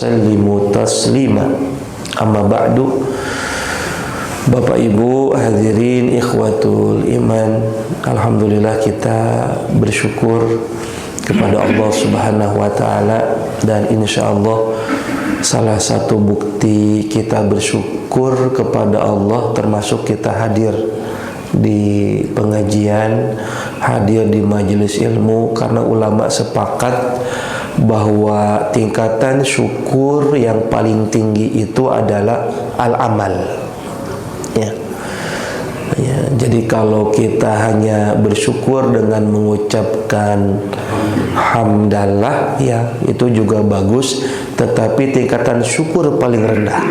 sallimu taslima. Amma ba'du. Bapak Ibu hadirin ikhwatul iman, alhamdulillah kita bersyukur kepada Allah Subhanahu wa taala, dan insyaallah salah satu bukti kita bersyukur kepada Allah termasuk kita hadir di pengajian, hadir di majelis ilmu, karena ulama sepakat bahwa tingkatan syukur yang paling tinggi itu adalah al-amal. Jadi kalau kita hanya bersyukur dengan mengucapkan hamdalah, ya itu juga bagus, tetapi tingkatan syukur paling rendah.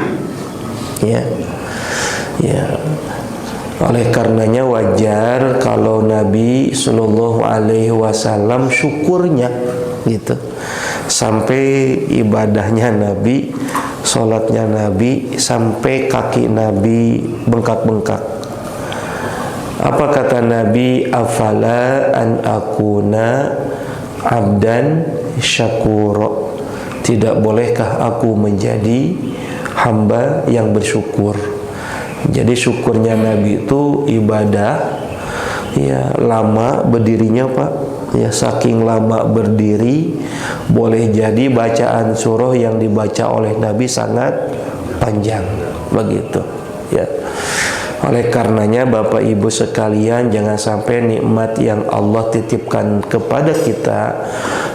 Oleh karenanya wajar kalau Nabi Shallallahu Alaihi Wasallam syukurnya gitu, sampai ibadahnya Nabi, sholatnya Nabi, sampai kaki Nabi bengkak-bengkak. Apa kata Nabi? Afala an akuna abdan syakuro. Tidak bolehkah aku menjadi hamba yang bersyukur? Jadi syukurnya Nabi itu ibadah, ya lama berdirinya Pak, ya saking lama berdiri, boleh jadi bacaan surah yang dibaca oleh Nabi sangat panjang, begitu ya. Oleh karenanya Bapak Ibu sekalian, jangan sampai nikmat yang Allah titipkan kepada kita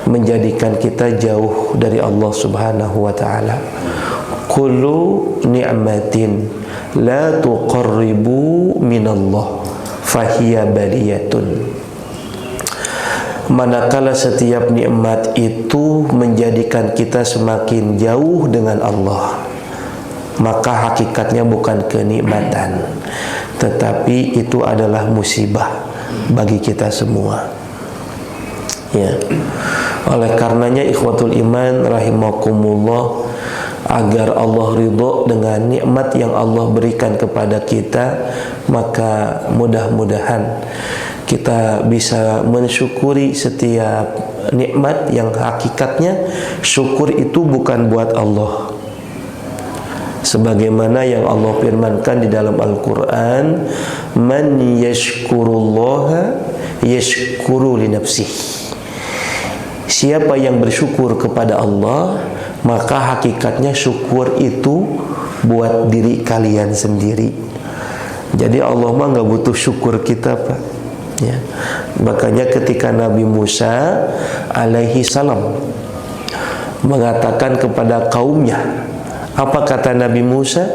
menjadikan kita jauh dari Allah Subhanahu wa taala. Kullu ni'matin la tuqarribu minallah fahiya baliyatun. Manakala setiap nikmat itu menjadikan kita semakin jauh dengan Allah, maka hakikatnya bukan kenikmatan, tetapi itu adalah musibah bagi kita semua. Ya. Oleh karenanya ikhwatul iman rahimakumullah, agar Allah ridho dengan nikmat yang Allah berikan kepada kita, maka mudah-mudahan kita bisa mensyukuri setiap nikmat yang hakikatnya syukur itu bukan buat Allah. Sebagaimana yang Allah firmankan di dalam Al-Quran, man yashkurullaha yashkuru li nafsih. Siapa yang bersyukur kepada Allah, maka hakikatnya syukur itu buat diri kalian sendiri. Jadi Allah mah nggak butuh syukur kita Pak. Ya. Makanya ketika Nabi Musa alaihi salam mengatakan kepada kaumnya, apa kata Nabi Musa?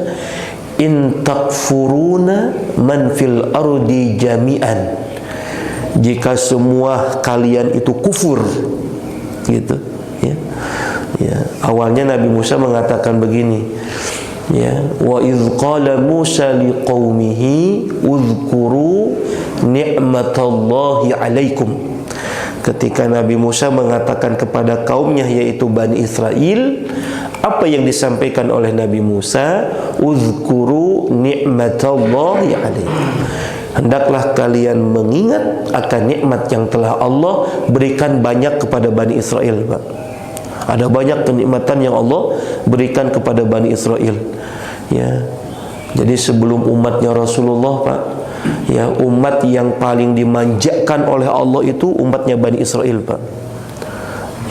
In takfuruna man fil ardi jami'an. Jika semua kalian itu kufur, gitu ya. Awalnya Nabi Musa mengatakan begini, ya, wa idz qala Musa liqaumihi udhkuru ni'matallahi 'alaikum. Ketika Nabi Musa mengatakan kepada kaumnya, yaitu Bani Israel, apa yang disampaikan oleh Nabi Musa? Uzkuru ni'matallahi 'alaikum. Hendaklah kalian mengingat akan nikmat yang telah Allah berikan banyak kepada Bani Israel, Pak. Ada banyak kenikmatan yang Allah berikan kepada Bani Israel. Ya. Jadi sebelum umatnya Rasulullah, Pak, ya, umat yang paling dimanjakan oleh Allah itu umatnya Bani Israel, Pak.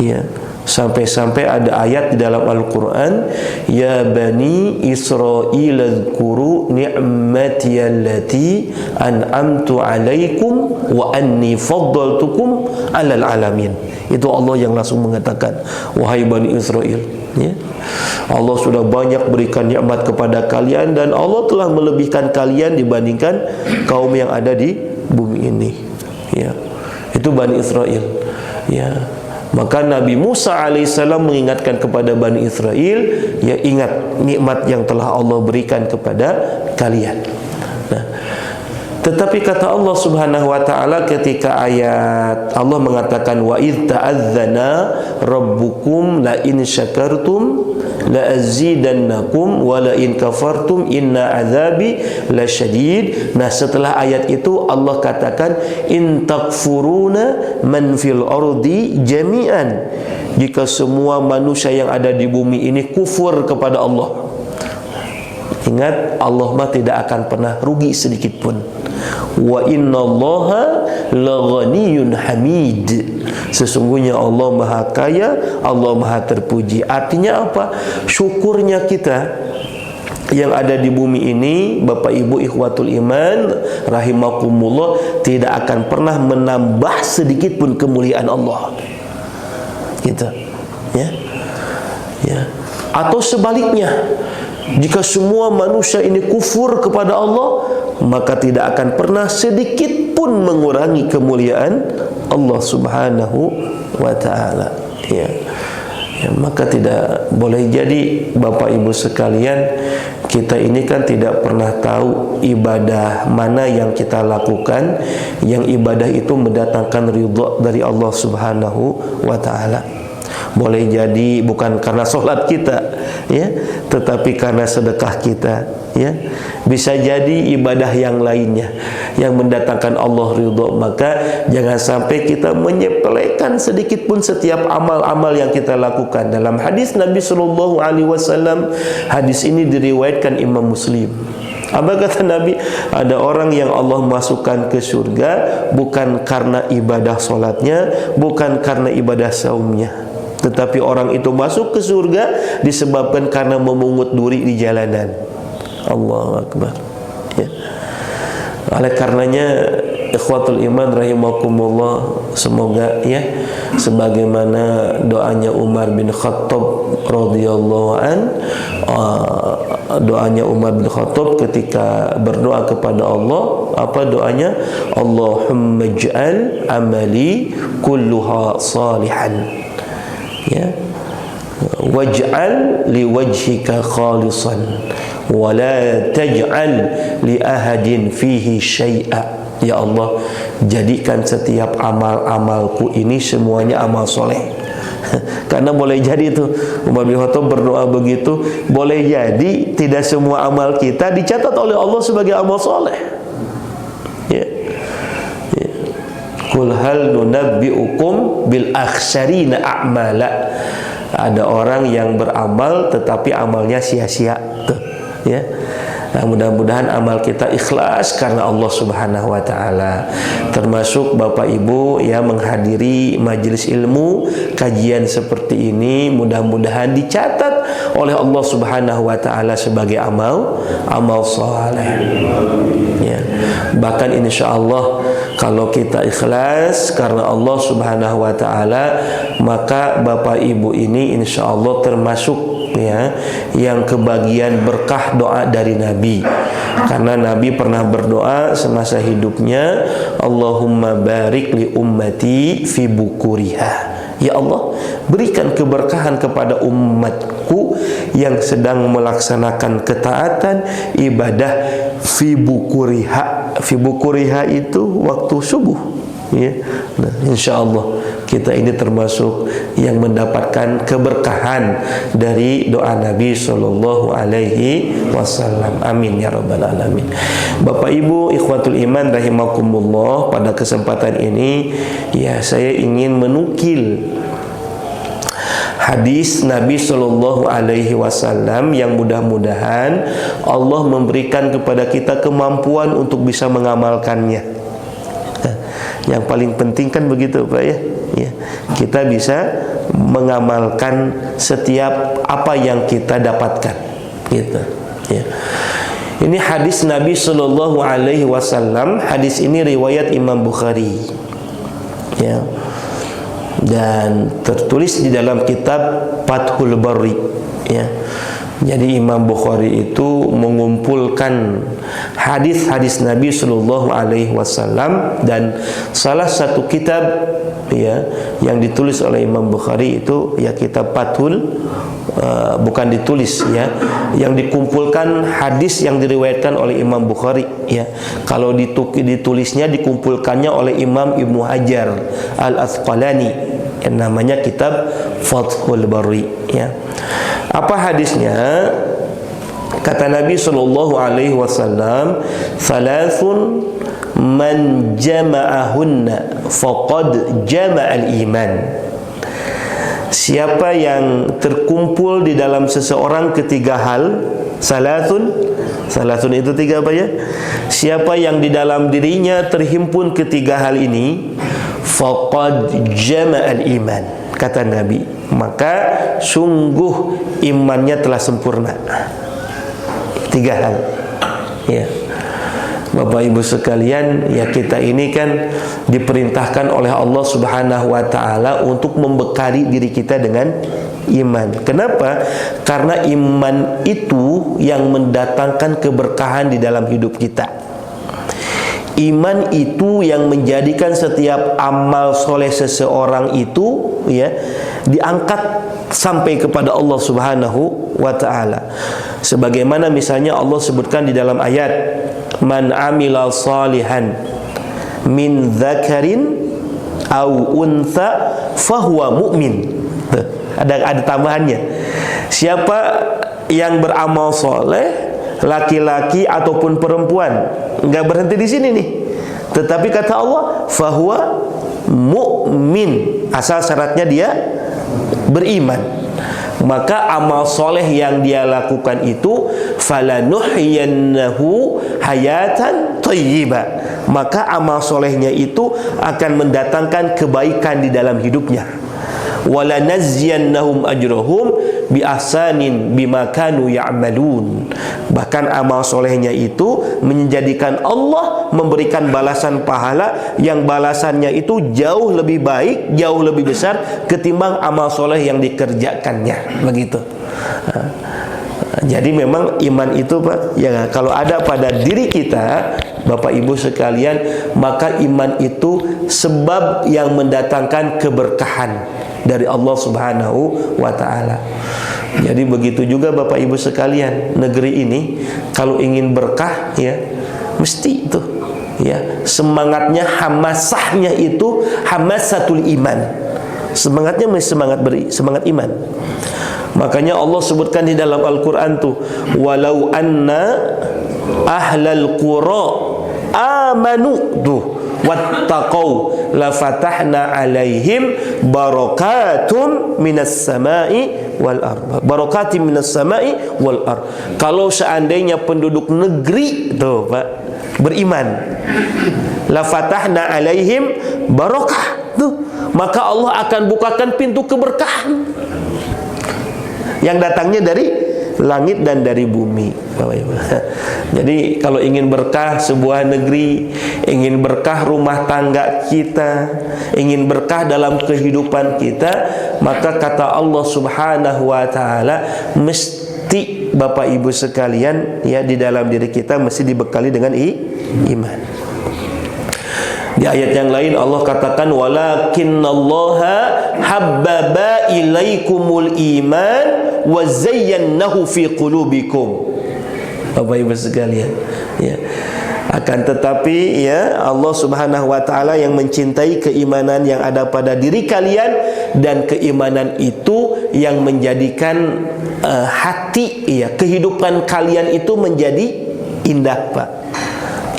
Ya. Sampai-sampai ada ayat di dalam Al-Quran, ya Bani Israel azkuru ni'mati allati an'amtu alaikum wa anni faddaltukum alal alamin. Itu Allah yang langsung mengatakan, wahai Bani Israel, ya, Allah sudah banyak berikan nikmat kepada kalian, dan Allah telah melebihkan kalian dibandingkan kaum yang ada di bumi ini. Ya, itu Bani Israel. Ya. Maka Nabi Musa alaihissalam mengingatkan kepada Bani Israel, ya ingat nikmat yang telah Allah berikan kepada kalian. Nah, tetapi kata Allah Subhanahu wa taala ketika ayat Allah mengatakan wa idz ta'adzana rabbukum la in syakartum la azidannakum wa la in kafartum inna azabi lasyadid. Nah, setelah ayat itu Allah katakan in takfuruna man fil ardi jami'an. jika semua manusia yang ada di bumi ini kufur kepada Allah. Ingat, Allah mah tidak akan pernah rugi sedikit pun. Wa innallaha laghaniyun hamid. Sesungguhnya Allah Maha Kaya, Allah Maha Terpuji. Artinya apa? Syukurnya kita yang ada di bumi ini, Bapak Ibu ikhwatul iman rahimakumullah, tidak akan pernah menambah sedikit pun kemuliaan Allah. Gitu. Ya. Ya. Atau sebaliknya, jika semua manusia ini kufur kepada Allah, maka tidak akan pernah sedikit pun mengurangi kemuliaan Allah Subhanahu wa ta'ala. Ya. Ya, maka tidak boleh jadi Bapak Ibu sekalian, kita ini kan tidak pernah tahu ibadah mana yang kita lakukan, yang ibadah itu mendatangkan ridha dari Allah Subhanahu wa ta'ala. Boleh jadi bukan karena sholat kita, ya, tetapi karena sedekah kita, ya. Bisa jadi ibadah yang lainnya yang mendatangkan Allah ridho. Maka jangan sampai kita menyepelekan sedikit pun setiap amal-amal yang kita lakukan. Dalam hadis Nabi Sallallahu Alaihi Wasallam, hadis ini diriwayatkan Imam Muslim. Apa kata Nabi? Ada orang yang Allah masukkan ke surga bukan karena ibadah sholatnya, bukan karena ibadah saumnya, tetapi orang itu masuk ke surga disebabkan karena memungut duri di jalanan. Allahu Akbar. Ya. Oleh karenanya ikhwatul iman rahimakumullah, semoga ya sebagaimana doanya Umar bin Khattab radhiyallahu an, doanya Umar bin Khattab ketika berdoa kepada Allah, apa doanya? Allahumma ij'al amali kulluha salihan, ya, waj'al liwajhika khalisan wa la taj'al li ahadin fihi syai'a. Ya Allah, jadikan setiap amal-amalku ini semuanya amal soleh. Karena boleh jadi itu Umar bin Khattab berdoa begitu, boleh jadi tidak semua amal kita dicatat oleh Allah sebagai amal soleh. Ya. Ya. Qul hal nunabbi'ukum bil akhsarina a'mala. Ada orang yang beramal tetapi amalnya sia-sia. Tuh. Ya. Nah, mudah-mudahan amal kita ikhlas karena Allah Subhanahu wa taala. Termasuk Bapak Ibu ya menghadiri majelis ilmu, kajian seperti ini mudah-mudahan dicatat oleh Allah Subhanahu wa taala sebagai amal saleh. Ya. Bahkan insyaallah kalau kita ikhlas karena Allah Subhanahu wa taala, maka Bapak Ibu ini insyaallah termasuk ya yang kebagian berkah doa dari Nabi. Karena Nabi pernah berdoa semasa hidupnya, Allahumma barik li ummati fi bukuriha. Ya Allah, berikan keberkahan kepada umatku yang sedang melaksanakan ketaatan ibadah fi bukuriha. Fi bukuriha itu waktu subuh, ya. Nah, insyaallah kita ini termasuk yang mendapatkan keberkahan dari doa Nabi Sallallahu Alaihi Wasallam. Amin ya rabbal alamin. Bapak Ibu ikhwatul iman rahimakumullah, pada kesempatan ini ya saya ingin menukil hadis Nabi Sallallahu Alaihi Wasallam yang mudah-mudahan Allah memberikan kepada kita kemampuan untuk bisa mengamalkannya. Yang paling penting kan begitu Pak ya. Ya, kita bisa mengamalkan setiap apa yang kita dapatkan, gitu. Ya. Ini hadis Nabi Sallallahu Alaihi Wasallam. Hadis ini riwayat Imam Bukhari, ya, dan tertulis di dalam kitab Fathul Bari, ya. Jadi Imam Bukhari itu mengumpulkan hadis-hadis Nabi Sallallahu Alaihi Wasallam, dan salah satu kitab ya yang ditulis oleh Imam Bukhari itu ya kitab Fathul, bukan ditulis ya, yang dikumpulkan hadis yang diriwayatkan oleh Imam Bukhari ya. Kalau ditulisnya dikumpulkannya oleh Imam Ibnu Hajar Al-Asqalani yang namanya kitab Fathul Bari ya. Apa hadisnya? Kata Nabi Sallallahu Alaihi Wasallam, "Thalathun man jama'ahunna faqad jama'al iman." siapa yang terkumpul di dalam seseorang ketiga hal, salatun itu tiga apa ya? Siapa yang di dalam dirinya terhimpun ketiga hal ini, faqad jama'al iman, kata Nabi, maka sungguh imannya telah sempurna. Tiga hal. Ya. Bapak Ibu sekalian, ya kita ini kan diperintahkan oleh Allah Subhanahu wa taala untuk membekali diri kita dengan iman. Kenapa? Karena iman itu yang mendatangkan keberkahan di dalam hidup kita. Iman itu yang menjadikan setiap amal soleh seseorang itu ya diangkat sampai kepada Allah Subhanahu wa taala. Sebagaimana misalnya Allah sebutkan di dalam ayat, man amila salihan min dzakarin au untha fahuwa mu'min. Ada tambahannya. Siapa yang beramal soleh, laki-laki ataupun perempuan, enggak berhenti di sini nih. Tetapi kata Allah, fahuwa mu'min. Asal syaratnya dia beriman. Maka amal soleh yang dia lakukan itu, falanuhyiyannahu hayatan thayyibah, maka amal solehnya itu akan mendatangkan kebaikan di dalam hidupnya. Walanaziyannahum ajrahum bi ahsanin bima kanu ya'malun. Bahkan amal solehnya itu menjadikan Allah memberikan balasan pahala yang balasannya itu jauh lebih baik, jauh lebih besar ketimbang amal soleh yang dikerjakannya. Begitu. Jadi memang iman itu Pak, ya kalau ada pada diri kita, Bapak Ibu sekalian, maka iman itu sebab yang mendatangkan keberkahan dari Allah Subhanahu wa taala. Jadi begitu juga Bapak Ibu sekalian, negeri ini kalau ingin berkah ya mesti itu ya semangatnya, hamasahnya itu hamasatul iman. Semangatnya mesti semangat iman. Makanya Allah sebutkan di dalam Al-Qur'an tuh, walau anna ahlal qura amanu tuh wattaqau la fatahna alaihim barakatun minas samai wal ard. Barakatin minas samai wal ard. Kalau seandainya penduduk negeri tuh Pak beriman, la fatahna alaihim barakah tuh, maka Allah akan bukakan pintu keberkahan yang datangnya dari langit dan dari bumi. Jadi kalau ingin berkah sebuah negeri, ingin berkah rumah tangga kita, ingin berkah dalam kehidupan kita, maka kata Allah Subhanahu wa taala, mesti Bapak Ibu sekalian ya di dalam diri kita mesti dibekali dengan iman. Di ayat yang lain Allah katakan, walakinnallaha habbaba ilaikumul iman wa zayyanahu fi qulubikum. Bapak Ibu sekalian ya, akan tetapi ya Allah Subhanahu wa taala yang mencintai keimanan yang ada pada diri kalian, dan keimanan itu yang menjadikan hati ya kehidupan kalian itu menjadi indah Pak.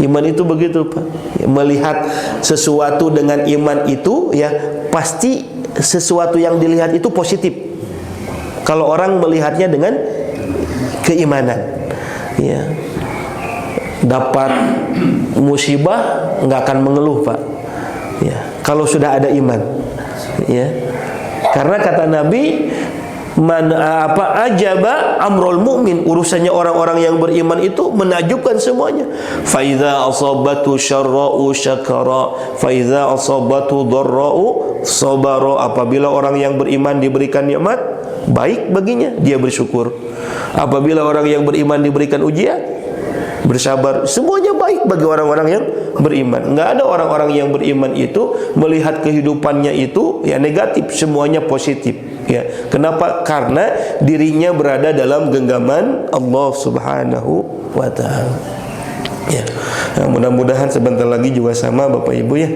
Iman itu begitu Pak ya, melihat sesuatu dengan iman itu ya pasti sesuatu yang dilihat itu positif. Kalau orang melihatnya dengan keimanan ya, dapat musibah nggak akan mengeluh Pak ya, kalau sudah ada iman ya. Karena kata Nabi, man ajaba amrul mu'min, urusannya orang-orang yang beriman itu menakjubkan semuanya. Fa idza asabatu syarra'u syakara, fa idza asabatu dharra'u sabara. Apabila orang yang beriman diberikan nikmat, baik baginya, dia bersyukur. Apabila orang yang beriman diberikan ujian, bersabar. Semuanya baik bagi orang-orang yang beriman. Enggak ada orang-orang yang beriman itu melihat kehidupannya itu ya negatif, semuanya positif ya. Kenapa? Karena dirinya berada dalam genggaman Allah Subhanahu wa taala. Ya. Nah, mudah-mudahan sebentar lagi juga sama Bapak Ibu ya,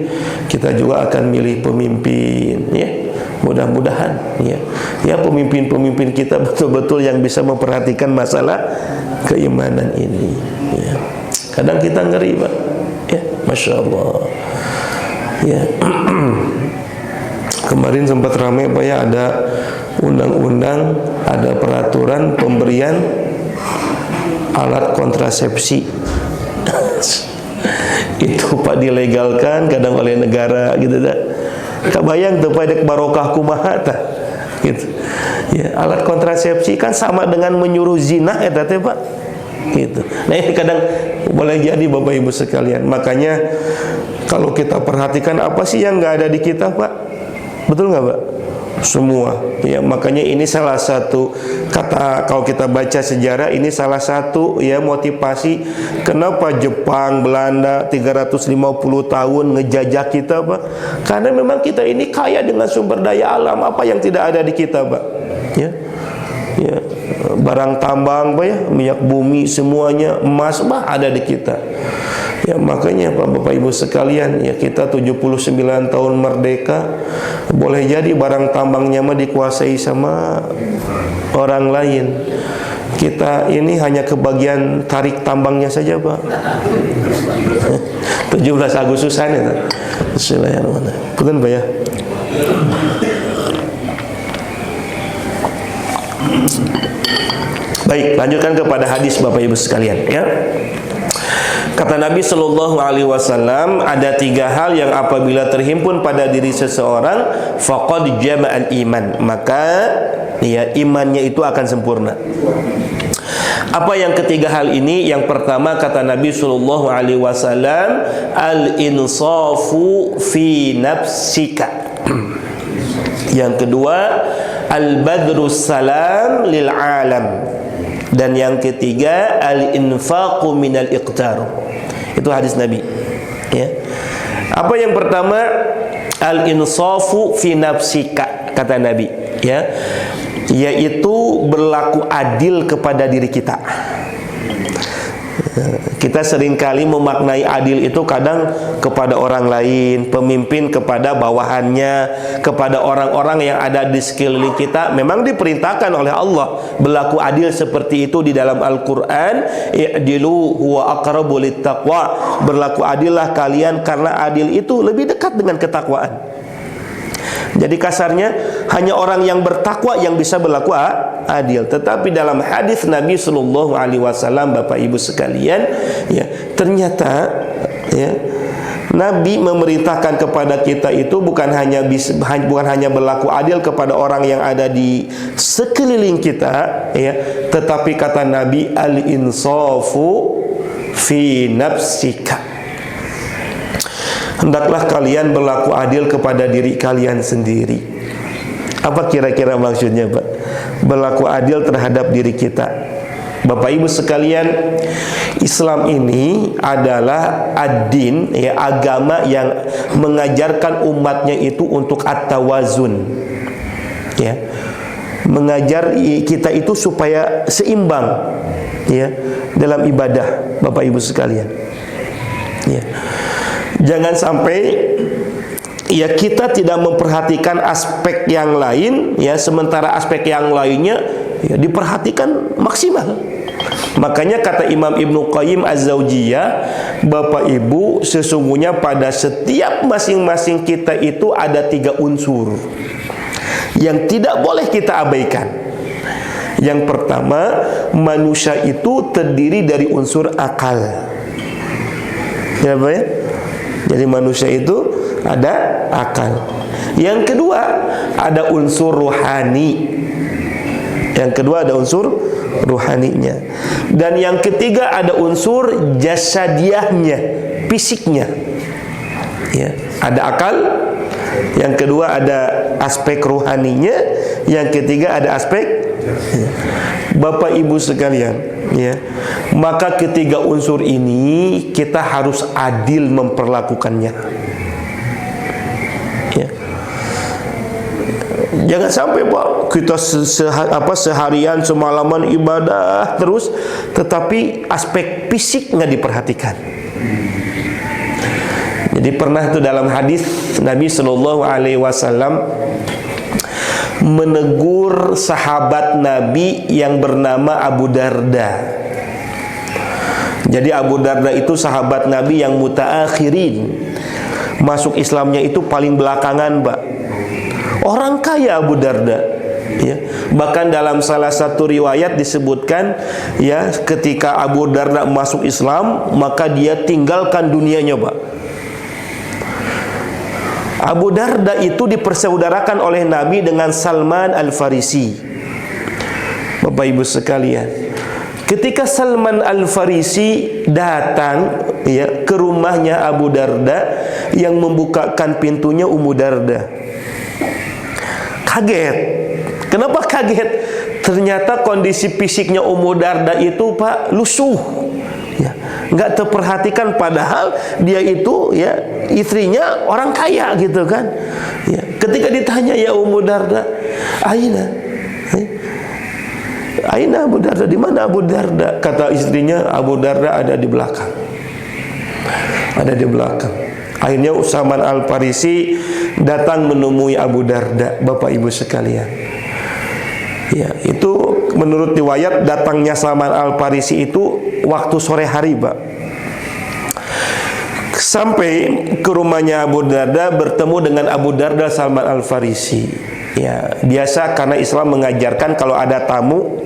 kita juga akan milih pemimpin ya. Mudah-mudahan ya, ya pemimpin-pemimpin kita betul-betul yang bisa memperhatikan masalah keimanan ini ya. Kadang kita ngeri Pak ya, Masya Allah ya. Kemarin sempat ramai Pak ya, ada undang-undang, ada peraturan pemberian alat kontrasepsi. Itu Pak dilegalkan kadang oleh negara gitu dah. Kebayang tuh pada barokah kumaha tah gitu. Ya, alat kontrasepsi kan sama dengan menyuruh zina eta teh Pak. Gitu. Nah, ini kadang boleh jadi Bapak Ibu sekalian. Makanya kalau kita perhatikan apa sih yang nggak ada di kita Pak? Betul nggak Pak? Semua. Ya, makanya ini salah satu kata, kalau kita baca sejarah, ini salah satu ya motivasi kenapa Jepang, Belanda 350 tahun ngejajah kita Pak. Karena memang kita ini kaya dengan sumber daya alam. Apa yang tidak ada di kita Pak? Ya. Ya, barang tambang Pak ya, minyak bumi semuanya, emas Pak ada di kita. Ya, makanya Bapak Ibu sekalian, ya kita 79 tahun merdeka, boleh jadi barang tambangnya mah dikuasai sama orang lain. Kita ini hanya kebagian tarik tambangnya saja Pak. 17 Agustusan ya. Bismillahirrahmanirrahim. Punten Pak ya. Baik, lanjutkan kepada hadis Bapak Ibu sekalian ya. Kata Nabi Shallallahu Alaihi Wasallam, ada 3 hal yang apabila terhimpun pada diri seseorang, faqad jama'al iman, maka ya imannya itu akan sempurna. Apa yang ketiga hal ini? Yang pertama kata Nabi Shallallahu Alaihi Wasallam, al-insafu fi nafsika. Yang kedua, al-badrus salam lil alam. Dan yang ketiga, al-infaqu minal iqtar. Itu hadis Nabi ya. Apa yang pertama? Al-insafu fi nafsika, kata Nabi ya, yaitu berlaku adil kepada diri kita. Kita seringkali memaknai adil itu kadang kepada orang lain, pemimpin kepada bawahannya, kepada orang-orang yang ada di sekeliling kita. Memang diperintahkan oleh Allah berlaku adil seperti itu di dalam Al-Quran. I'dilu huwa aqrabu littaqwa. Berlaku adillah kalian karena adil itu lebih dekat dengan ketakwaan. Jadi kasarnya hanya orang yang bertakwa yang bisa berlaku adil. Tetapi dalam hadis Nabi Sallallahu Alaihi Wasallam, Bapak Ibu sekalian, ya ternyata ya Nabi memerintahkan kepada kita itu bukan hanya berlaku adil kepada orang yang ada di sekeliling kita, ya, tetapi kata Nabi al-insafu fi nafsika. Hendaklah kalian berlaku adil kepada diri kalian sendiri. Apa kira-kira maksudnya Pak? Berlaku adil terhadap diri kita. Bapak Ibu sekalian, Islam ini adalah ad-din, ya, agama yang mengajarkan umatnya itu untuk at-tawazun, ya, mengajar kita itu supaya seimbang, ya, dalam ibadah. Bapak Ibu sekalian, ya, jangan sampai ya kita tidak memperhatikan aspek yang lain, ya, sementara aspek yang lainnya ya diperhatikan maksimal. Makanya kata Imam Ibnu Qayyim Az-Zaujiyah, Bapak Ibu, sesungguhnya pada setiap masing-masing kita itu ada 3 unsur yang tidak boleh kita abaikan. Yang pertama, manusia itu terdiri dari unsur akal. Ya Pak ya? Jadi manusia itu ada akal. Yang kedua, ada unsur ruhani. Yang kedua ada unsur ruhaninya. Dan yang ketiga ada unsur jasadiahnya, fisiknya. Ya, ada akal. Yang kedua ada aspek ruhaninya. Yang ketiga ada aspek, ya. Bapak Ibu sekalian, ya, maka ketiga unsur ini kita harus adil memperlakukannya. Ya. Jangan sampai Pak kita seharian semalaman ibadah terus, tetapi aspek fisik nggak diperhatikan. Jadi pernah itu dalam hadis Nabi Shallallahu Alaihi Wasallam menegur sahabat Nabi yang bernama Abu Darda. Jadi Abu Darda itu sahabat Nabi yang mutaakhirin, masuk Islamnya itu paling belakangan Pak. Orang kaya Abu Darda, Ya, bahkan dalam salah satu riwayat disebutkan, ya, ketika Abu Darda masuk Islam, maka dia tinggalkan dunianya, Pak. Abu Darda itu dipersaudarakan oleh Nabi dengan Salman Al-Farisi. Bapak Ibu sekalian, ketika Salman Al-Farisi datang, ya, ke rumahnya Abu Darda, yang membukakan pintunya Ummu Darda. Kaget. Kenapa kaget? Ternyata kondisi fisiknya Ummu Darda itu, Pak, lusuh, ya, nggak terperhatikan, padahal dia itu, ya, istrinya orang kaya gitu kan. Ya, ketika ditanya, ya Ummu Darda, Aina, Aina Abu Darda, di mana Abu Darda? Kata istrinya, Abu Darda ada di belakang. Ada di belakang. Akhirnya Salman Al-Farisi datang menemui Abu Darda, Bapak Ibu sekalian. Ya, itu menurut riwayat datangnya Salman Al-Farisi itu waktu sore hari, Pak. Sampai ke rumahnya Abu Darda, bertemu dengan Abu Darda Salman Al-Farisi. Ya, biasa karena Islam mengajarkan kalau ada tamu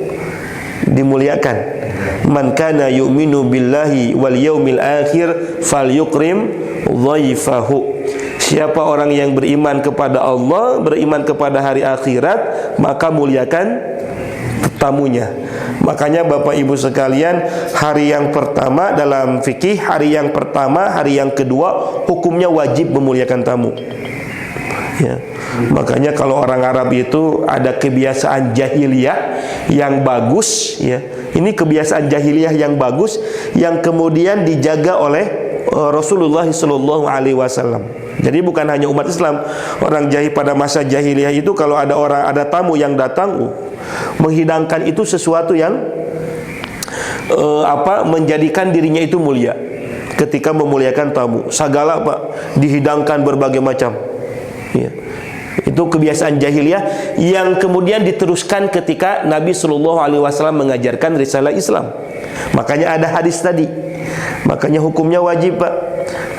dimuliakan. Man kana yu'minu billahi wal yaumil akhir falyukrim dhaifahu. Siapa orang yang beriman kepada Allah, beriman kepada hari akhirat, maka muliakan tamunya. Makanya Bapak Ibu sekalian, hari yang pertama dalam fikih, hari yang pertama, hari yang kedua, hukumnya wajib memuliakan tamu. Ya. Makanya kalau orang Arab itu ada kebiasaan jahiliyah yang bagus, ya. Ini kebiasaan jahiliyah yang bagus yang kemudian dijaga oleh Rasulullah SAW. Jadi bukan hanya umat Islam, orang jahil pada masa jahiliyah itu kalau ada tamu yang datang, menghidangkan itu sesuatu yang menjadikan dirinya itu mulia. Ketika memuliakan tamu, segala, Pak, dihidangkan berbagai macam. Ya. Itu kebiasaan jahiliyah yang kemudian diteruskan ketika Nabi SAW mengajarkan risalah Islam. Makanya ada hadis tadi. Makanya hukumnya wajib, Pak.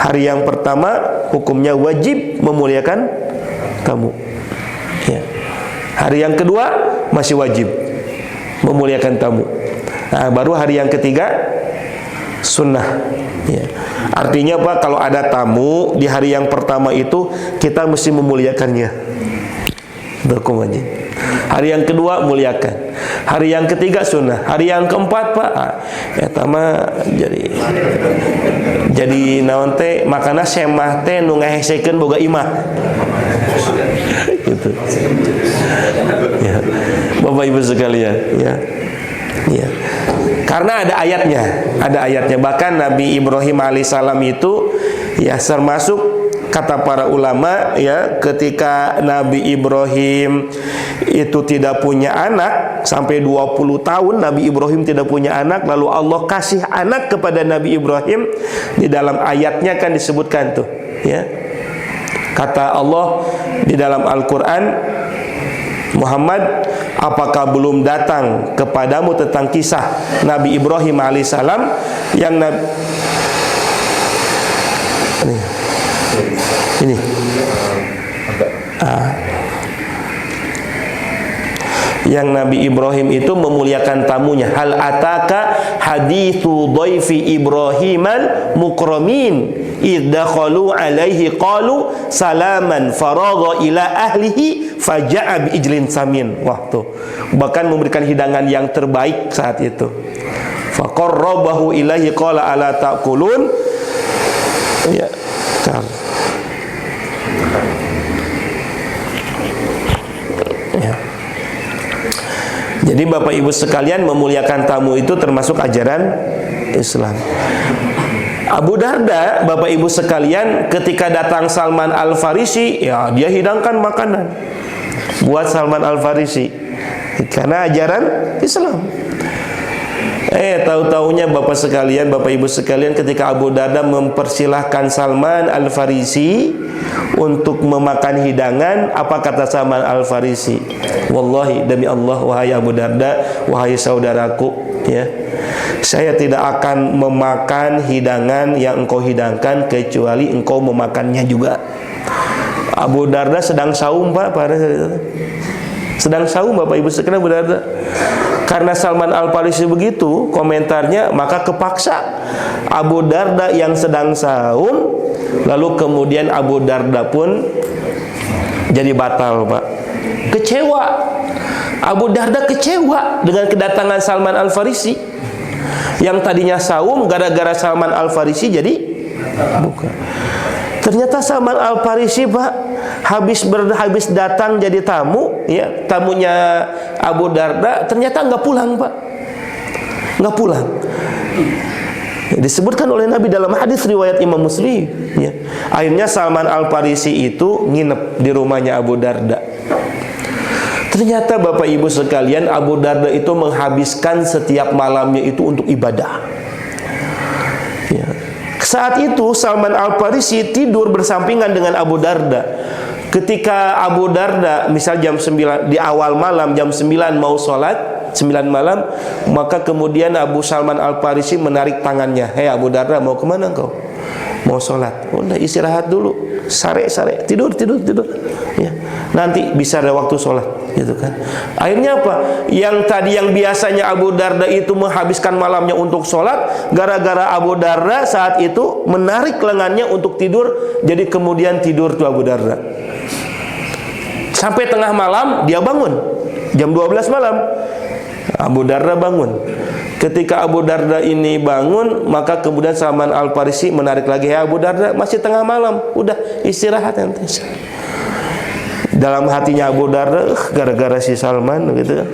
Hari yang pertama hukumnya wajib memuliakan tamu. Ya. Hari yang kedua masih wajib memuliakan tamu. Nah, baru hari yang ketiga sunnah. Ya. Artinya, Pak, kalau ada tamu di hari yang pertama itu kita mesti memuliakannya. Berkumanya. Hari yang kedua muliakan. Hari yang ketiga sunnah. Hari yang keempat, Pak, etama jadi naon teh makana semah teh nu ngahesekeun boga imah. Gitu. Ya. Bapak Ibu sekalian, ya. Ya. Karena ada ayatnya, Bahkan Nabi Ibrahim alaihissalam itu, ya, termasuk kata para ulama, ya, ketika Nabi Ibrahim itu tidak punya anak sampai 20 tahun Nabi Ibrahim tidak punya anak, lalu Allah kasih anak kepada Nabi Ibrahim. Di dalam ayatnya kan disebutkan tuh, ya. Kata Allah di dalam Al-Qur'an, Muhammad, apakah belum datang kepadamu tentang kisah Nabi Ibrahim alaihissalam yang ini yang Nabi Ibrahim itu memuliakan tamunya. Hal ataka hadithu dhaifi Ibrahimal mukramin iddakhalu alaihi qalu salaman faragha ila ahlihi faja'a bi ijlin samin. Wah, tuh, bahkan memberikan hidangan yang terbaik saat itu. Faqarrabahu ilaihi qala ala ta'kulun. Ya, ya. Jadi Bapak Ibu sekalian, memuliakan tamu itu termasuk ajaran Islam. Abu Darda, Bapak Ibu sekalian, ketika datang Salman Al-Farisi, ya, dia hidangkan makanan buat Salman Al-Farisi karena ajaran Islam. Tahu-taunya Bapak sekalian, Bapak Ibu sekalian, ketika Abu Darda mempersilahkan Salman Al-Farisi untuk memakan hidangan, apa kata Salman Al-Farisi? Wallahi, demi Allah, wahai Abu Darda, wahai saudaraku, ya, saya tidak akan memakan hidangan yang engkau hidangkan kecuali engkau memakannya juga. Abu Darda sedang saum, Pak, pada sedang saum Bapak Ibu sekalian Abu Darda. Karena Salman Al-Farisi begitu komentarnya, maka kepaksa Abu Darda yang sedang saum, lalu kemudian Abu Darda pun jadi batal, Pak. Kecewa. Abu Darda kecewa dengan kedatangan Salman Al-Farisi. Yang tadinya saum, gara-gara Salman Al-Farisi jadi buka. Ternyata Salman Al-Farisi, Pak, habis datang jadi tamu, ya, tamunya Abu Darda, ternyata nggak pulang, Pak. Nggak pulang. Disebutkan oleh Nabi dalam hadis riwayat Imam Muslim, ya. Akhirnya Salman Al-Farisi itu nginep di rumahnya Abu Darda. Ternyata Bapak Ibu sekalian, Abu Darda itu menghabiskan setiap malamnya itu untuk ibadah, ya. Saat itu Salman Al-Farisi tidur bersampingan dengan Abu Darda. Ketika Abu Darda misal jam 9 di awal malam, jam 9 mau sholat, 9 malam, maka kemudian Abu Salman Al-Farisi menarik tangannya. Hei Abu Darda, mau kemana engkau? Mau sholat. Udah istirahat dulu, sare tidur ya, nanti bisa ada waktu sholat, gitu kan. Akhirnya apa? Yang tadi yang biasanya Abu Darda itu menghabiskan malamnya untuk sholat, gara-gara Abu Darda saat itu menarik lengannya untuk tidur, jadi kemudian tidur tuh Abu Darda. Sampai tengah malam dia bangun, jam 12 malam Abu Darda bangun. Ketika Abu Darda ini bangun, maka kemudian Salman Al-Farisi menarik lagi. Ya Abu Darda, masih tengah malam, udah istirahat nanti. Dalam hatinya Abu Darda, gara-gara si Salman, gitu kan.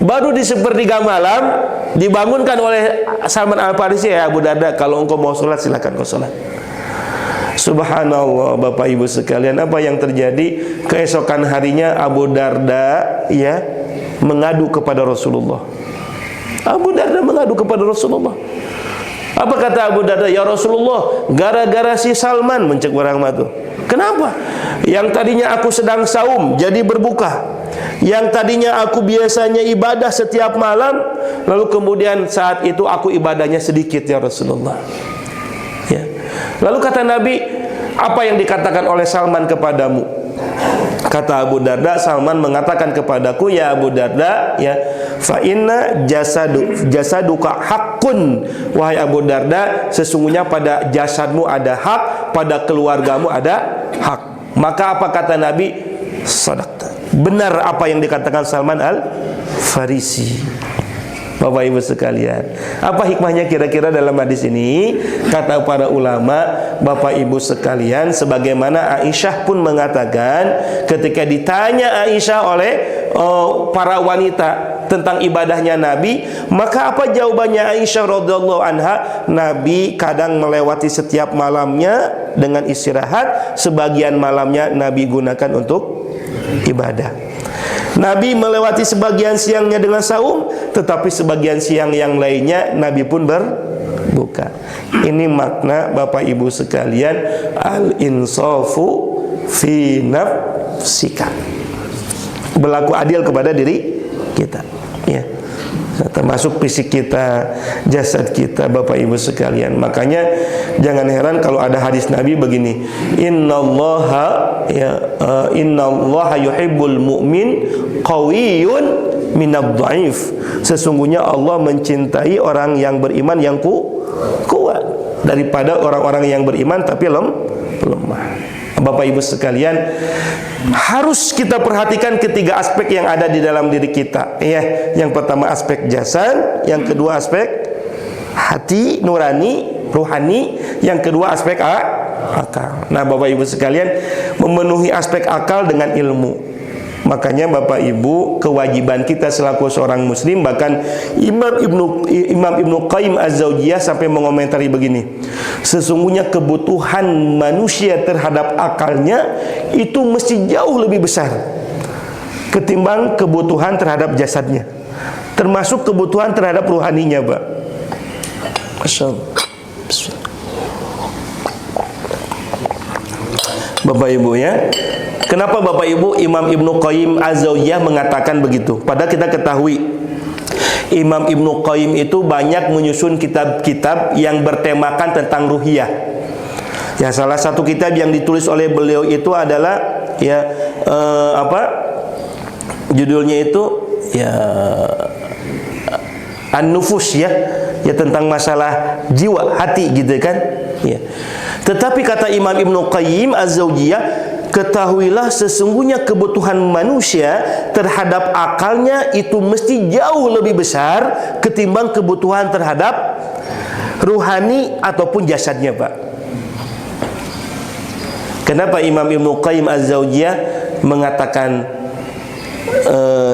Baru di sepertiga malam dibangunkan oleh Salman Al-Farisi. Ya Abu Darda, kalau engkau mau sholat silakan kau sholat. Subhanallah, Bapak Ibu sekalian, apa yang terjadi? Keesokan harinya Abu Darda, ya, mengadu kepada Rasulullah. Abu Darda mengadu kepada Rasulullah. Apa kata Abu Darda? Ya Rasulullah, gara-gara si Salman, mencek barang matu. Kenapa? Yang tadinya aku sedang saum jadi berbuka. Yang tadinya aku biasanya ibadah setiap malam, lalu kemudian saat itu aku ibadahnya sedikit ya Rasulullah. Ya. Lalu kata Nabi, apa yang dikatakan oleh Salman kepadamu? Kata Abu Darda, Salman mengatakan kepadaku, ya Abu Darda, ya, fa inna jasaduka haqqun. Wahai Abu Darda, sesungguhnya pada jasadmu ada hak, pada keluargamu ada hak. Maka apa kata Nabi? Sadaqta. Benar apa yang dikatakan Salman Al-Farisi. Bapak Ibu sekalian, apa hikmahnya kira-kira dalam hadis ini? Kata para ulama, Bapak Ibu sekalian, sebagaimana Aisyah pun mengatakan ketika ditanya Aisyah oleh para wanita tentang ibadahnya Nabi, maka apa jawabannya Aisyah radhiyallahu anha? Nabi kadang melewati setiap malamnya dengan istirahat, sebagian malamnya Nabi gunakan untuk ibadah. Nabi melewati sebagian siangnya dengan saum, tetapi sebagian siang yang lainnya Nabi pun berbuka. Ini makna Bapak Ibu sekalian, al-insafu fi nafsika. Berlaku adil kepada diri kita, ya. Termasuk fisik kita, jasad kita, Bapak Ibu sekalian. Makanya jangan heran kalau ada hadis Nabi begini, innallaha yuhibbul mu'min qawiyyun minadh dhaif. Sesungguhnya Allah mencintai orang yang beriman yang kuat daripada orang-orang yang beriman tapi lemah. Bapak Ibu sekalian, harus kita perhatikan ketiga aspek yang ada di dalam diri kita, ya. Yang pertama aspek jasad, yang kedua aspek hati nurani, ruhani, yang kedua aspek akal. Nah, Bapak Ibu sekalian, memenuhi aspek akal dengan ilmu. Makanya Bapak Ibu, kewajiban kita selaku seorang muslim, bahkan Imam Ibnu Qayyim Az-Zawjiyah sampai mengomentari begini, sesungguhnya kebutuhan manusia terhadap akalnya itu mesti jauh lebih besar ketimbang kebutuhan terhadap jasadnya, termasuk kebutuhan terhadap ruhaninya, Pak. Masya Allah. Bapak Ibu, ya, kenapa Bapak Ibu Imam Ibnu Qayyim Az-Zawjiyah mengatakan begitu? Padahal kita ketahui Imam Ibnu Qayyim itu banyak menyusun kitab-kitab yang bertemakan tentang ruhiyah. Ya, salah satu kitab yang ditulis oleh beliau itu adalah, ya, Judulnya itu ya An-Nufus ya tentang masalah jiwa, hati gitu kan. Ya. Tetapi kata Imam Ibnu Qayyim Az-Zawjiyah, ketahuilah sesungguhnya kebutuhan manusia terhadap akalnya itu mesti jauh lebih besar ketimbang kebutuhan terhadap ruhani ataupun jasadnya, Pak. Kenapa Imam Ibnu Qayyim Az-Zawjiyah mengatakan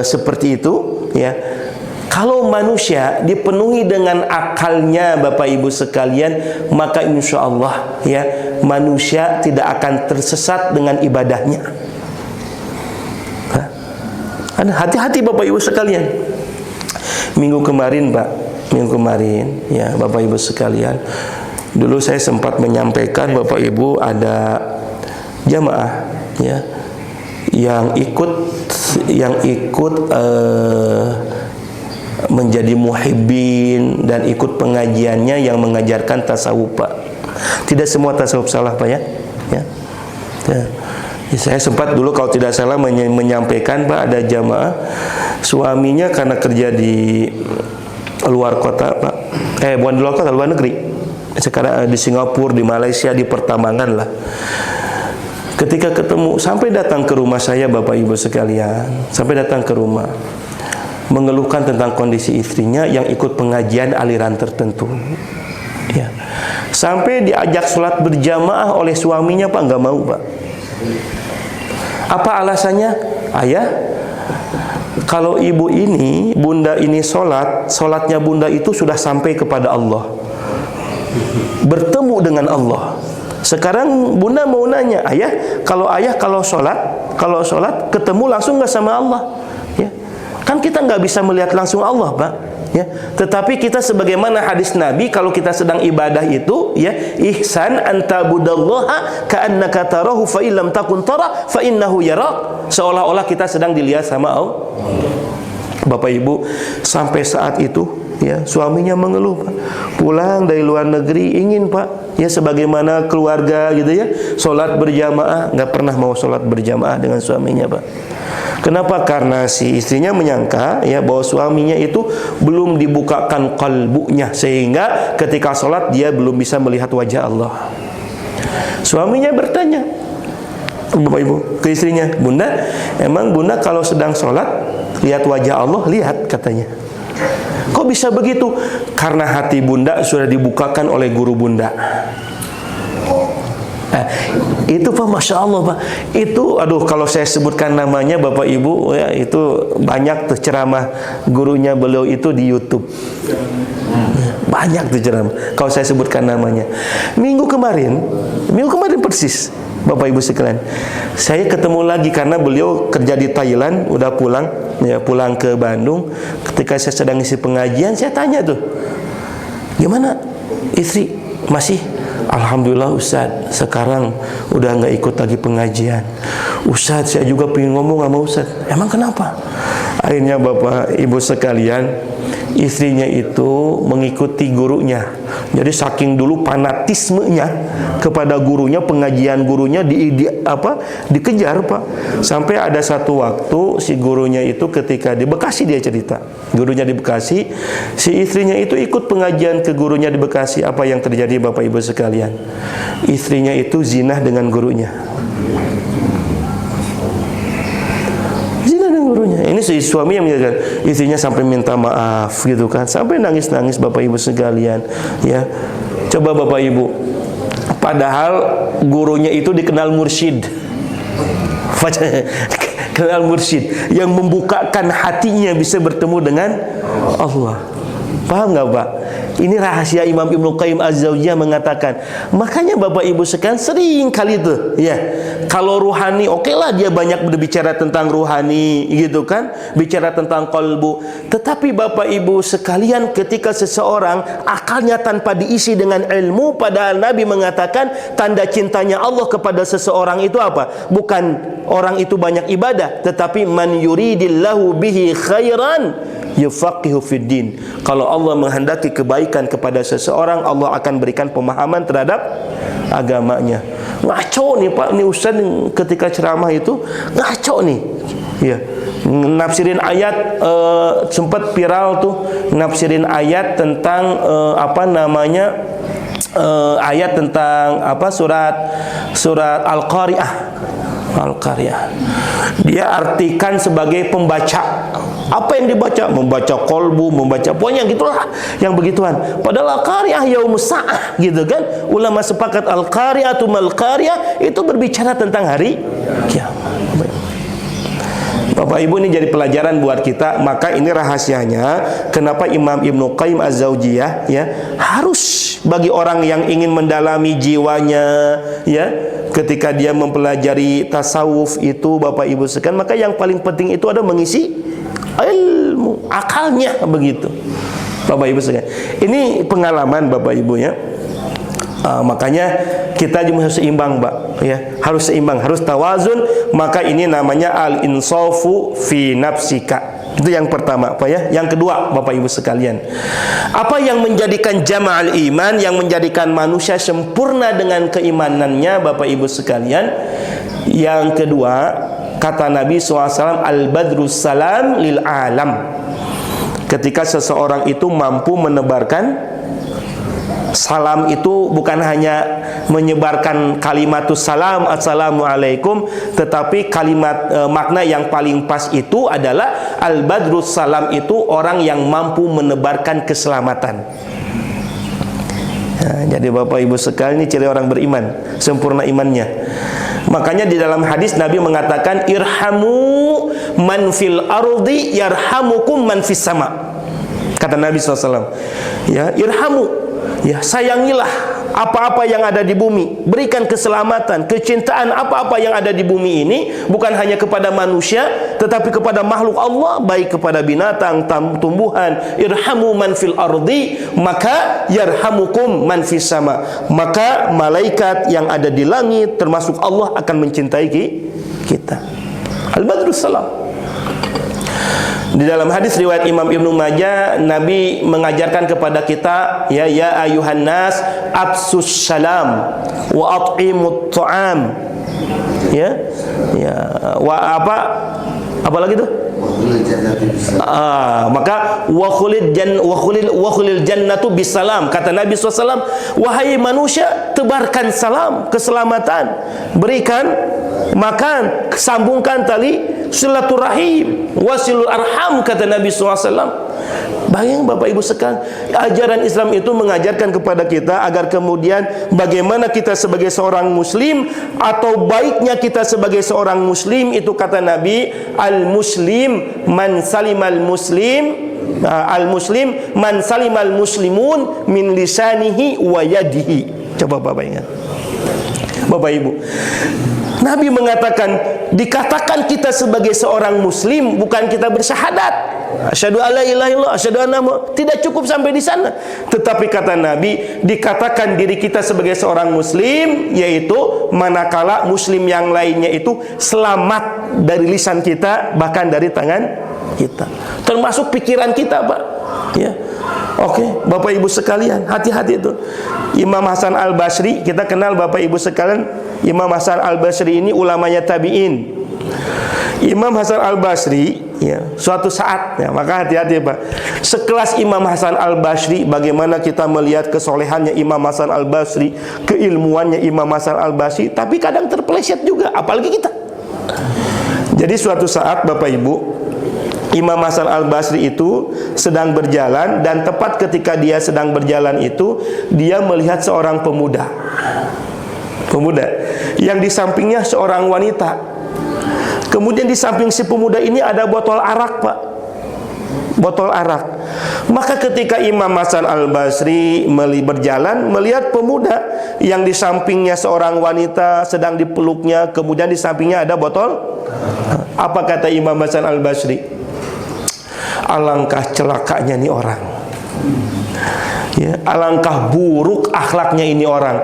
seperti itu ya? Kalau manusia dipenuhi dengan akalnya, Bapak Ibu sekalian, maka insya Allah ya manusia tidak akan tersesat dengan ibadahnya. Hati-hati Bapak Ibu sekalian. Minggu kemarin ya Bapak Ibu sekalian, dulu saya sempat menyampaikan Bapak Ibu ada jamaah ya yang ikut menjadi muhibbin dan ikut pengajiannya yang mengajarkan tasawuf, Pak. Tidak semua tasawuf salah, Pak ya. Saya sempat dulu kalau tidak salah menyampaikan, Pak, ada jamaah suaminya karena kerja di luar kota, Pak. Bukan di luar kota, luar negeri. Sekarang di Singapura, di Malaysia, di pertambangan lah. Ketika ketemu, sampai datang ke rumah saya, Bapak Ibu sekalian, sampai datang ke rumah, mengeluhkan tentang kondisi istrinya yang ikut pengajian aliran tertentu ya. Sampai diajak sholat berjamaah oleh suaminya, Pak, nggak mau, Pak. Apa alasannya? Ayah, kalau ibu ini, bunda ini sholatnya bunda itu sudah sampai kepada Allah, bertemu dengan Allah. Sekarang bunda mau nanya, ayah kalau sholat ketemu langsung nggak sama Allah ya? Kan kita nggak bisa melihat langsung Allah, Pak ya. Tetapi kita sebagaimana hadis Nabi, kalau kita sedang ibadah itu ya, ihsan antabudallaha ka'annaka tarahu fa illam takun tara fa innahu yarak. Seolah-olah kita sedang dilihat sama Allah. Bapak Ibu, sampai saat itu ya suaminya mengeluh, Pak. Pulang dari luar negeri ingin, Pak ya sebagaimana keluarga gitu ya, sholat berjamaah, nggak pernah mau sholat berjamaah dengan suaminya, Pak. Kenapa? Karena si istrinya menyangka ya bahwa suaminya itu belum dibukakan kalbunya, sehingga ketika sholat dia belum bisa melihat wajah Allah. Suaminya bertanya, Bapak Ibu, ke istrinya, Bunda, emang Bunda kalau sedang sholat lihat wajah Allah? Lihat, katanya. Kok bisa begitu? Karena hati Bunda sudah dibukakan oleh guru Bunda. Itu, Pak, Masya Allah, Pak. Itu, aduh, kalau saya sebutkan namanya Bapak Ibu ya, itu banyak tuh ceramah gurunya beliau itu di YouTube. Banyak tuh ceramah kalau saya sebutkan namanya. Minggu kemarin persis, Bapak Ibu sekalian, saya ketemu lagi karena beliau kerja di Thailand, udah pulang ke Bandung. Ketika saya sedang isi pengajian, saya tanya tuh, gimana istri? Masih? Alhamdulillah Ustaz, sekarang udah nggak ikut lagi pengajian. Ustaz, saya juga pengen ngomong sama Ustaz. Emang kenapa? Akhirnya Bapak Ibu sekalian, istrinya itu mengikuti gurunya. Jadi saking dulu fanatismenya kepada gurunya, pengajian gurunya dikejar, Pak. Sampai ada satu waktu si gurunya itu ketika di Bekasi, dia cerita, gurunya di Bekasi, si istrinya itu ikut pengajian ke gurunya di Bekasi. Apa yang terjadi, Bapak Ibu sekalian? Istrinya itu zina dengan gurunya. Ini si suami yang menyatakan, istrinya sampai minta maaf gitu kan, sampai nangis-nangis, Bapak Ibu sekalian ya. Coba Bapak Ibu, padahal gurunya itu dikenal mursyid, kenal mursyid yang membukakan hatinya bisa bertemu dengan Allah. Paham nggak, Pak? Ini rahasia Imam Ibnu Qayyim Az-Zawjiyah mengatakan. Makanya Bapak Ibu sekalian sering kali itu ya, kalau ruhani oke lah, dia banyak berbicara tentang ruhani gitu kan, bicara tentang qalbu. Tetapi Bapak Ibu sekalian, ketika seseorang akalnya tanpa diisi dengan ilmu, padahal Nabi mengatakan tanda cintanya Allah kepada seseorang itu apa? Bukan orang itu banyak ibadah, tetapi man yuridillahu bihi khairan yufaqihu fid din. Kalau Allah menghendaki kebaikan kepada seseorang, Allah akan berikan pemahaman terhadap agamanya. Ngaco nih, Pak, nih Ustaz ketika ceramah itu ngaco nih. Ya, nafsirin ayat, sempat viral tuh nafsirin ayat tentang ayat tentang surat Al-Qari'ah. Dia artikan sebagai pembaca. Apa yang dibaca? Membaca kolbu, membaca pokoknya gitulah, yang begituan. Padahal Al-Qari'ah yaumus sa'ah, gitu kan? Ulama sepakat Al-Qari'atu mal Qari'ah itu berbicara tentang hari kiamat. Bapak Ibu, ini jadi pelajaran buat kita. Maka ini rahasianya kenapa Imam Ibnu Qayyim Az-Zaujiyah harus bagi orang yang ingin mendalami jiwanya ketika dia mempelajari tasawuf itu, Bapak Ibu sekalian, maka yang paling penting itu ada mengisi ilmu, akalnya, begitu Bapak Ibu sekalian. Ini pengalaman Bapak Ibu ya. Makanya kita juga harus seimbang, Mbak, harus seimbang, harus tawazun. Maka ini namanya al-insafu fi nafsika. Itu yang pertama, Yang kedua, Bapak Ibu sekalian, apa yang menjadikan jama'al iman, yang menjadikan manusia sempurna dengan keimanannya, Bapak Ibu sekalian? Yang kedua, kata Nabi SAW, al-badrus salam lil alam. Ketika seseorang itu mampu menebarkan salam, itu bukan hanya menyebarkan kalimatus salam, assalamualaikum, tetapi kalimat makna yang paling pas itu adalah al-badrus salam itu orang yang mampu menebarkan keselamatan. Jadi Bapak Ibu sekalian, ini ciri orang beriman, sempurna imannya. Makanya di dalam hadis Nabi mengatakan, irhamu man fil ardi yarhamukum man fis sama. Kata Nabi SAW, irhamu, sayangilah apa-apa yang ada di bumi, berikan keselamatan, kecintaan apa-apa yang ada di bumi ini, bukan hanya kepada manusia tetapi kepada makhluk Allah, baik kepada binatang, tumbuhan. Irhamu man fil ardi, maka yarhamukum man fis sama. Maka malaikat yang ada di langit termasuk Allah akan mencintai kita. Al-Badrus Salam. Di dalam hadis riwayat Imam Ibnu Majah, Nabi mengajarkan kepada kita, ya ayuhan nas absus salam wa at'imut ta'am. Apa lagi tuh? Maka wa khulil jannatu bisalam. Kata Nabi SAW, wahai manusia, tebarkan salam, keselamatan, berikan makan, sambungkan tali silaturahim, wasilul arham, kata Nabi SAW. Bayang Bapak Ibu sekalian, ajaran Islam itu mengajarkan kepada kita agar kemudian bagaimana kita sebagai seorang muslim, atau baiknya kita sebagai seorang muslim itu, kata Nabi, al-muslim man salimal muslim, al-muslim man salimal muslimun min lisanihi wa yadihi. Coba Bapak ingat, Bapak Ibu, Nabi mengatakan, dikatakan kita sebagai seorang muslim bukan kita bersyahadat asyhadu alla ilaha illallah, asyhadu anna Muhammad, tidak cukup sampai di sana. Tetapi kata Nabi, dikatakan diri kita sebagai seorang muslim, yaitu manakala muslim yang lainnya itu selamat dari lisan kita, bahkan dari tangan kita, termasuk pikiran kita, Pak. Oke, Bapak Ibu sekalian, hati-hati itu. Imam Hasan Al-Basri, kita kenal Bapak Ibu sekalian, Imam Hasan Al-Basri ini ulamanya tabi'in. Imam Hasan Al-Basri, suatu saat, maka hati-hati Pak, sekelas Imam Hasan Al-Basri, bagaimana kita melihat kesolehannya Imam Hasan Al-Basri, keilmuannya Imam Hasan Al-Basri, tapi kadang terpeleset juga, apalagi kita. Jadi suatu saat Bapak Ibu, Imam Hasan Al-Basri itu sedang berjalan, dan tepat ketika dia sedang berjalan itu, dia melihat seorang pemuda yang di sampingnya seorang wanita. Kemudian di samping si pemuda ini ada botol arak, Pak, botol arak. Maka ketika Imam Hasan Al-Basri berjalan, melihat pemuda yang di sampingnya seorang wanita sedang dipeluknya, kemudian di sampingnya ada botol. Apa kata Imam Hasan Al-Basri? Alangkah celakanya ini orang, alangkah buruk akhlaknya ini orang.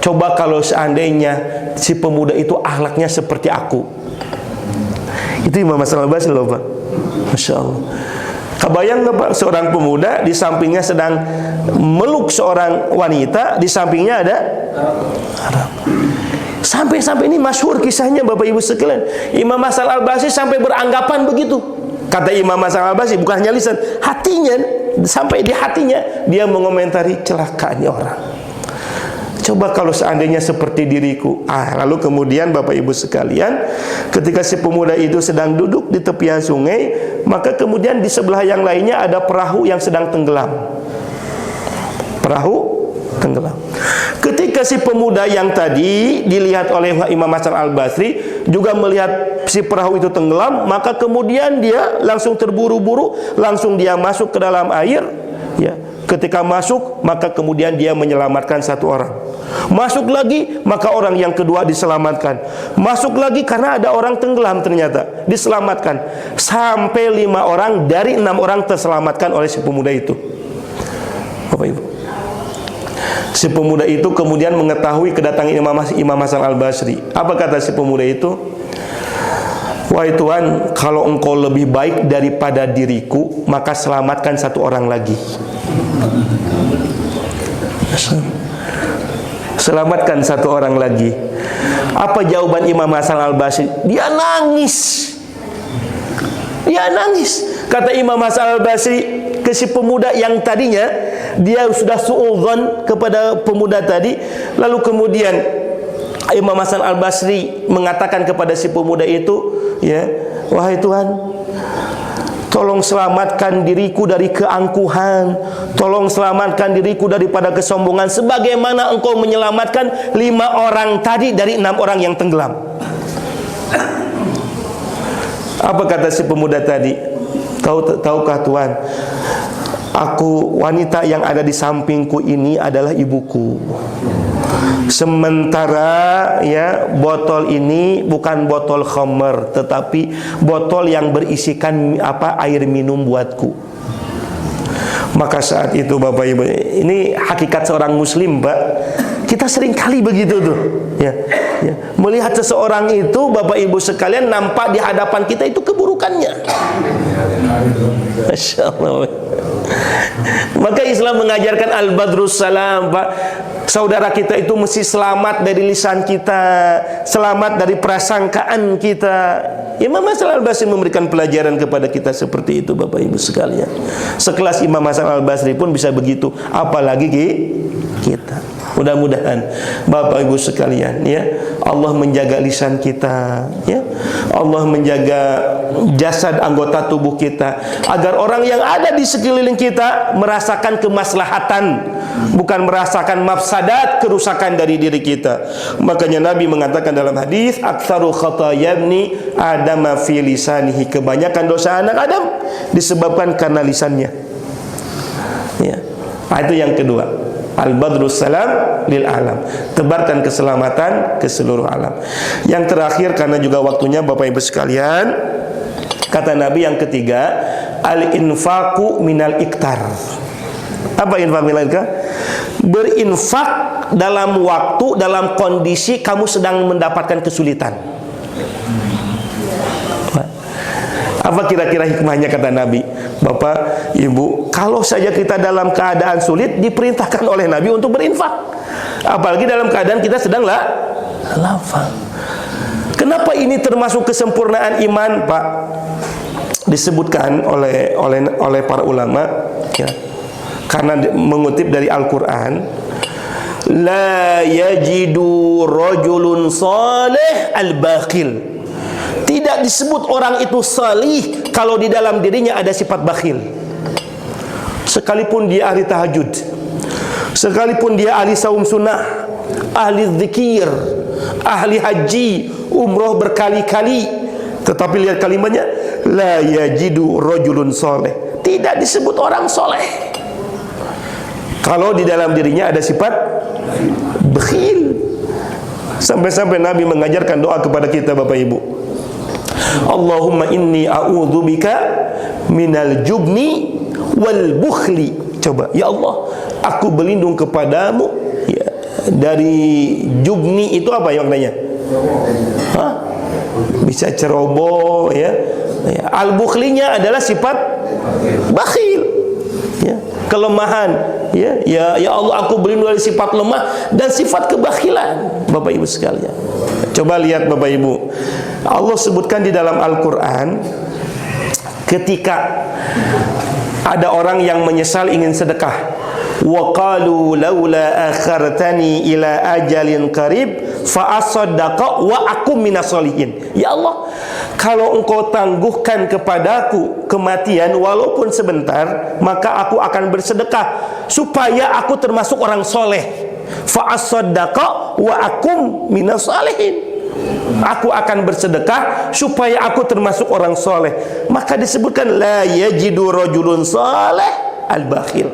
Coba kalau seandainya si pemuda itu akhlaknya seperti aku. Itu Imam Hasan Al-Basri loh, Pak. Masya Allah. Kebayang nggak, Pak, seorang pemuda di sampingnya sedang meluk seorang wanita, di sampingnya ada Arab. Sampai-sampai ini masyhur kisahnya Bapak Ibu sekalian. Imam Hasan Al-Basri sampai beranggapan begitu. Kata Imam Hasan Al-Basri, bukan hanya lisan, hatinya, sampai di hatinya dia mengomentari celakaannya orang. Coba kalau seandainya seperti diriku. Lalu kemudian Bapak Ibu sekalian, ketika si pemuda itu sedang duduk di tepian sungai, maka kemudian di sebelah yang lainnya ada perahu yang sedang tenggelam. Perahu tenggelam. Ketika si pemuda yang tadi dilihat oleh Imam Hasan Al-Basri juga melihat si perahu itu tenggelam, maka kemudian dia langsung terburu-buru, langsung dia masuk ke dalam air, ya. Ketika masuk, maka kemudian dia menyelamatkan satu orang. Masuk lagi, maka orang yang kedua diselamatkan. Masuk lagi karena ada orang tenggelam ternyata, diselamatkan. Sampai 5 orang dari 6 orang terselamatkan oleh si pemuda itu. Bapak Ibu, si pemuda itu kemudian mengetahui kedatangan Imam Hasan Al-Basri. Apa kata si pemuda itu? Wahai Tuhan, kalau engkau lebih baik daripada diriku, maka selamatkan satu orang lagi. Selamatkan satu orang lagi. Apa jawaban Imam Hasan Al-Basri? Dia nangis. Dia nangis. Kata Imam Hasan Al-Basri ke si pemuda yang tadinya dia sudah suudzon kepada pemuda tadi, lalu kemudian Imam Hasan Al-Basri mengatakan kepada si pemuda itu, ya, wahai Tuhan, tolong selamatkan diriku dari keangkuhan, tolong selamatkan diriku daripada kesombongan, sebagaimana engkau menyelamatkan 5 orang tadi dari 6 orang yang tenggelam. Apa kata si pemuda tadi? Tahukah Tuhan, aku, wanita yang ada di sampingku ini adalah ibuku. Sementara ya, botol ini bukan botol khamr, tetapi botol yang berisikan air minum buatku. Maka saat itu Bapak Ibu, ini hakikat seorang muslim, Pak. Kita sering kali begitu tuh, ya. Melihat seseorang itu, Bapak Ibu sekalian, nampak di hadapan kita itu keburukannya. Masya Allah. Maka Islam mengajarkan al-badrus salam, Pak. Saudara kita itu mesti selamat dari lisan kita, selamat dari prasangkaan kita. Imam Hasan Al-Basri memberikan pelajaran kepada kita seperti itu, Bapak Ibu sekalian. Sekelas Imam Hasan Al-Basri pun bisa begitu, apalagi kita. Mudah-mudahan Bapak Ibu sekalian, ya, Allah menjaga lisan kita, ya. Allah menjaga jasad anggota tubuh kita, agar orang yang ada di sekeliling kita merasakan kemaslahatan, bukan merasakan mafsadat, kerusakan dari diri kita. Makanya Nabi mengatakan dalam hadis, aktsaru khatayabni Adam fi lisanihi, kebanyakan dosa anak Adam disebabkan karena lisannya. Ya. Itu yang kedua. Al-badrus salam lil alam, tebarkan keselamatan ke seluruh alam. Yang terakhir, karena juga waktunya Bapak Ibu sekalian, kata Nabi yang ketiga, al-infaqu minal iktar. Apa infak minal iktar? Berinfak dalam waktu, dalam kondisi kamu sedang mendapatkan kesulitan. Apa kira-kira hikmahnya kata Nabi? Bapak, Ibu, kalau saja kita dalam keadaan sulit, diperintahkan oleh Nabi untuk berinfak. Apalagi dalam keadaan kita sedang lapang. Kenapa ini termasuk kesempurnaan iman, Pak? Disebutkan oleh para ulama, ya, karena mengutip dari Al-Quran, la yajidu rajulun salih al-bakhil. Tidak disebut orang itu salih kalau di dalam dirinya ada sifat bakhil. Sekalipun dia ahli tahajud, sekalipun dia ahli saum sunnah, ahli zikir, ahli haji, umroh berkali-kali, tetapi lihat kalimatnya, la yajidu rajulun saleh. Tidak disebut orang soleh kalau di dalam dirinya ada sifat bakhil. Sampai-sampai Nabi mengajarkan doa kepada kita, Bapak Ibu. Allahumma inni a'udzubika minal jubni wal bukhli. Coba, ya Allah, aku berlindung kepadamu, ya, dari jubni. Itu apa ya maknanya? Hah? Bisa ceroboh, ya. Al-bukhlinya adalah sifat bakhil, ya, kelemahan, ya. Ya Allah, aku berlindung dari sifat lemah dan sifat kebakhilan, Bapak Ibu sekalian. Coba lihat Bapak Ibu, Allah sebutkan di dalam Al-Quran ketika ada orang yang menyesal ingin sedekah, wa qalu laula akhartani ila ajalin qarib fa asaddaqa wa akum minas solihin. Ya Allah, kalau engkau tangguhkan kepadaku kematian walaupun sebentar, maka aku akan bersedekah supaya aku termasuk orang soleh. Fa asaddaqa wa akum minas solihin. Aku akan bersedekah supaya aku termasuk orang soleh. Maka disebutkan la yajidu rajulun soleh al-bakhil.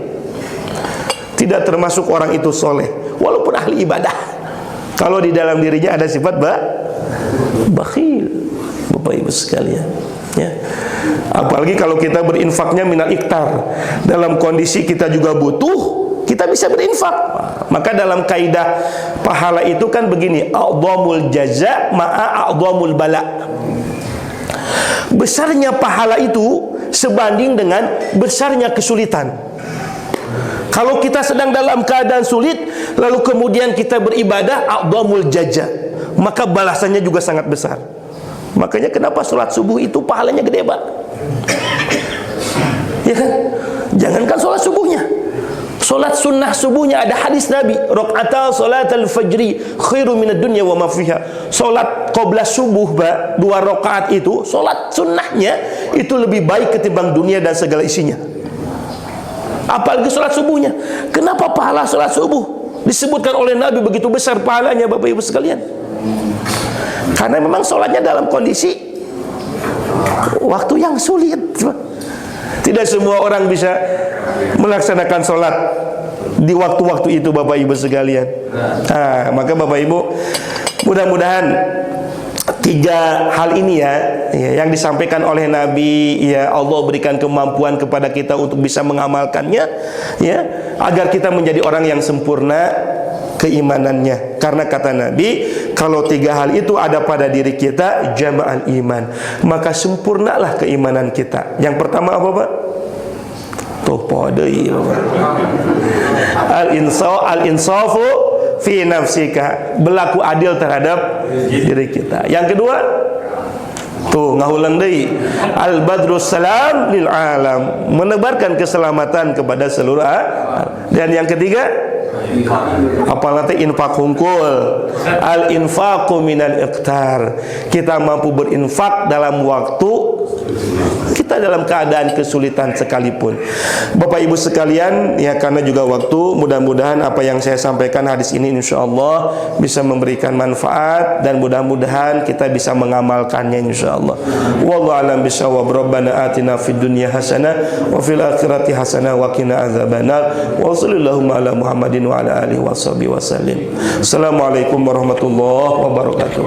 Tidak termasuk orang itu soleh walaupun ahli ibadah, kalau di dalam dirinya ada sifat bakhil. Bapak Ibu sekalian, ya. Apalagi kalau kita berinfaknya minal iktar, dalam kondisi kita juga butuh, kita bisa berinfak. Maka dalam kaidah pahala itu kan begini, a'dhamul jaza ma'a a'dhamul bala. Besarnya pahala itu sebanding dengan besarnya kesulitan. Kalau kita sedang dalam keadaan sulit, lalu kemudian kita beribadah, a'dhamul jaza, maka balasannya juga sangat besar. Makanya kenapa sholat subuh itu pahalanya gede banget, ya kan? Jangankan sholat subuhnya, sholat sunnah subuhnya ada hadis Nabi, rakaat sholat al-fajri khairu minad dunya wa ma fiha. Sholat qabla subuh, 2 rakaat itu, sholat sunnahnya itu lebih baik ketimbang dunia dan segala isinya. Apalagi sholat subuhnya. Kenapa pahala sholat subuh disebutkan oleh Nabi begitu besar pahalanya, Bapak Ibu sekalian? Karena memang sholatnya dalam kondisi waktu yang sulit. Tidak semua orang bisa melaksanakan sholat di waktu-waktu itu, Bapak Ibu sekalian. Maka Bapak Ibu, mudah-mudahan 3 hal ini ya, yang disampaikan oleh Nabi, ya, Allah berikan kemampuan kepada kita untuk bisa mengamalkannya, ya, agar kita menjadi orang yang sempurna keimanannya. Karena kata Nabi, kalau 3 hal itu ada pada diri kita, jama'al iman, maka sempurnalah keimanan kita. Yang pertama apa, Pak? Tuh podei, al-insafu fi nafsika, berlaku adil terhadap diri kita. Yang kedua, tuh ngahulang deui, al-badrus salam lil alam, menebarkan keselamatan kepada seluruh alam. Dan yang ketiga, apalagi infak hungkul, al-infaqu minal iqtar, kita mampu berinfak dalam waktu kita dalam keadaan kesulitan sekalipun. Bapak Ibu sekalian, ya, karena juga waktu, mudah-mudahan apa yang saya sampaikan hadis ini insyaallah bisa memberikan manfaat, dan mudah-mudahan kita bisa mengamalkannya insyaallah. Wallahu a'lam bishawab. Rabbana atina fid dunya hasanah wa fil akhirati hasanah wa qina adzabannar. Wa sallallahu ala Muhammadin wa ala alihi washabihi wasallim. Assalamualaikum warahmatullahi wabarakatuh.